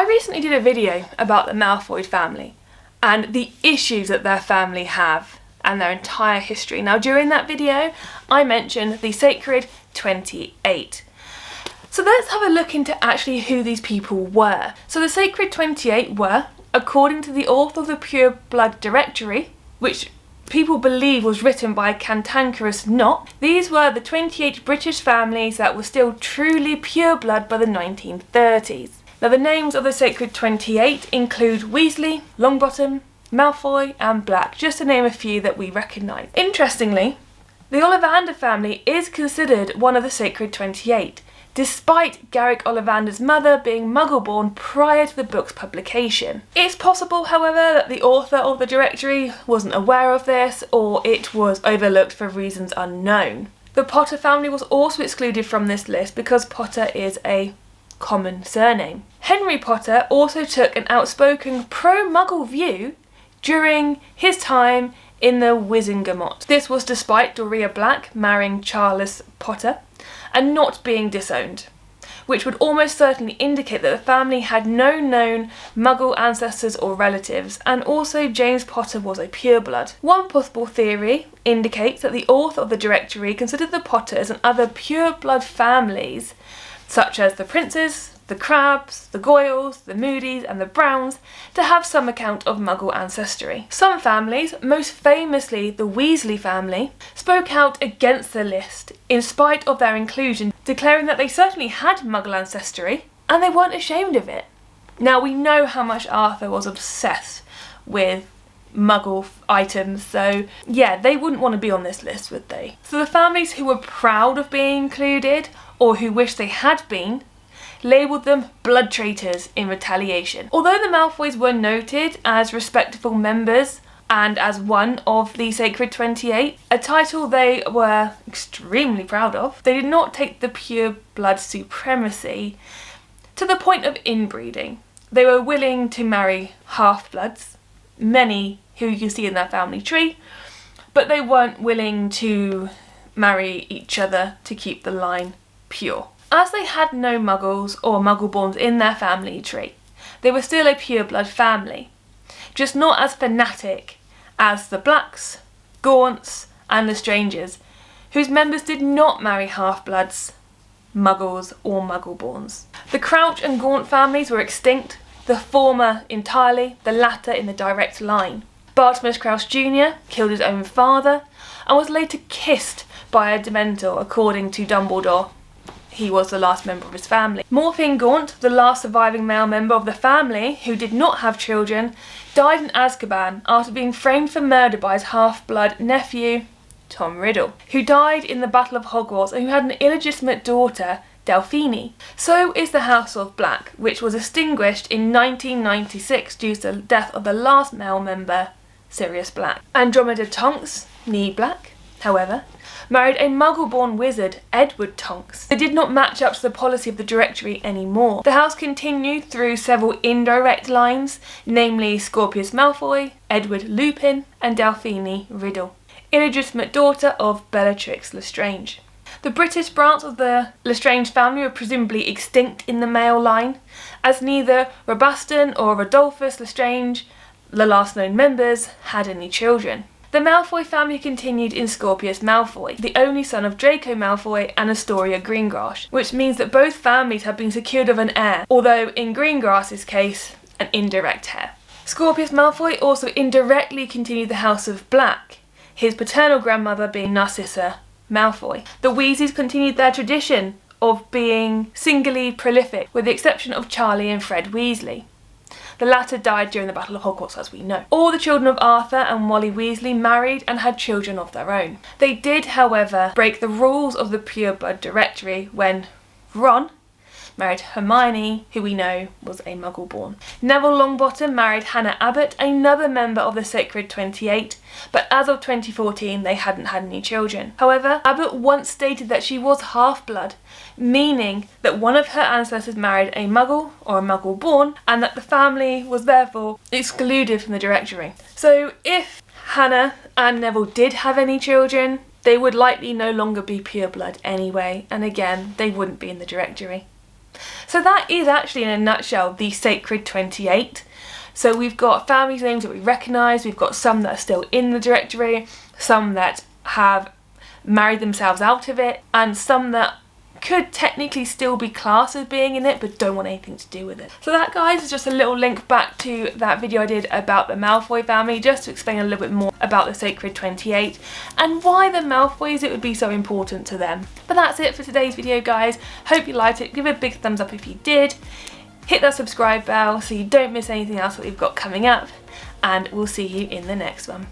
I recently did a video about the Malfoy family and the issues that their family have and their entire history. Now, during that video, I mentioned the Sacred 28. So let's have a look into actually who these people were. So the Sacred 28 were, according to the author of the Pure Blood Directory, which people believe was written by Cantankerous Knott, these were the 28 British families that were still truly pure blood by the 1930s. Now, the names of the Sacred 28 include Weasley, Longbottom, Malfoy and Black, just to name a few that we recognise. Interestingly, the Ollivander family is considered one of the Sacred 28, despite Garrick Ollivander's mother being Muggle-born prior to the book's publication. It's possible, however, that the author of the directory wasn't aware of this, or it was overlooked for reasons unknown. The Potter family was also excluded from this list because Potter is a common surname. Henry Potter also took an outspoken pro-Muggle view during his time in the Wizengamot. This was despite Doria Black marrying Charles Potter and not being disowned, which would almost certainly indicate that the family had no known Muggle ancestors or relatives, and also James Potter was a pureblood. One possible theory indicates that the author of the directory considered the Potters and other pureblood families, such as the Princes, the Crabs, the Goyles, the Moody's and the Browns, to have some account of Muggle ancestry. Some families, most famously the Weasley family, spoke out against the list in spite of their inclusion, declaring that they certainly had Muggle ancestry and they weren't ashamed of it. Now, we know how much Arthur was obsessed with Muggle items, so yeah, they wouldn't want to be on this list, would they? So the families who were proud of being included, or who wished they had been, labelled them blood traitors in retaliation. Although the Malfoys were noted as respectable members and as one of the Sacred 28, a title they were extremely proud of, they did not take the pure blood supremacy to the point of inbreeding. They were willing to marry half-bloods, many who you can see in their family tree, but they weren't willing to marry each other to keep the line pure. As they had no Muggles or Muggle-borns in their family tree, they were still a pure-blood family, just not as fanatic as the Blacks, Gaunts and the Strangers, whose members did not marry half-bloods, Muggles or Muggle-borns. The Crouch and Gaunt families were extinct, the former entirely, the latter in the direct line. Bartmus Crouch Jr. killed his own father and was later kissed by a Dementor, according to Dumbledore. He was the last member of his family. Morphine Gaunt, the last surviving male member of the family who did not have children, died in Azkaban after being framed for murder by his half-blood nephew, Tom Riddle, who died in the Battle of Hogwarts and who had an illegitimate daughter, Delphine. So is the House of Black, which was extinguished in 1996 due to the death of the last male member, Sirius Black. Andromeda Tonks, née Black, however, married a Muggle-born wizard, Edward Tonks. They did not match up to the policy of the directory anymore. The house continued through several indirect lines, namely Scorpius Malfoy, Edward Lupin and Delphine Riddle, illegitimate daughter of Bellatrix Lestrange. The British branch of the Lestrange family were presumably extinct in the male line, as neither Rabaston or Rodolphus Lestrange, the last known members, had any children. The Malfoy family continued in Scorpius Malfoy, the only son of Draco Malfoy and Astoria Greengrass, which means that both families have been secured of an heir, although in Greengrass's case, an indirect heir. Scorpius Malfoy also indirectly continued the House of Black, his paternal grandmother being Narcissa Malfoy. The Weasleys continued their tradition of being singularly prolific, with the exception of Charlie and Fred Weasley. The latter died during the Battle of Hogwarts, as we know. All the children of Arthur and Molly Weasley married and had children of their own. They did, however, break the rules of the Pure Blood Directory when Ron married Hermione, who we know was a Muggle-born. Neville Longbottom married Hannah Abbott, another member of the Sacred 28, but as of 2014 they hadn't had any children. However, Abbott once stated that she was half-blood, meaning that one of her ancestors married a Muggle or a Muggle-born, and that the family was therefore excluded from the directory. So if Hannah and Neville did have any children, they would likely no longer be pure blood anyway, and again, they wouldn't be in the directory. So that is actually, in a nutshell, the Sacred 28. So we've got family names that we recognise, we've got some that are still in the directory, some that have married themselves out of it, and some that could technically still be classed as being in it but don't want anything to do with it. So that, guys, is just a little link back to that video I did about the Malfoy family, just to explain a little bit more about the Sacred 28 and why the Malfoys, it would be so important to them. But that's it for today's video, guys. Hope you liked it. Give it a big thumbs up if you did. Hit that subscribe bell so you don't miss anything else that we've got coming up, and we'll see you in the next one.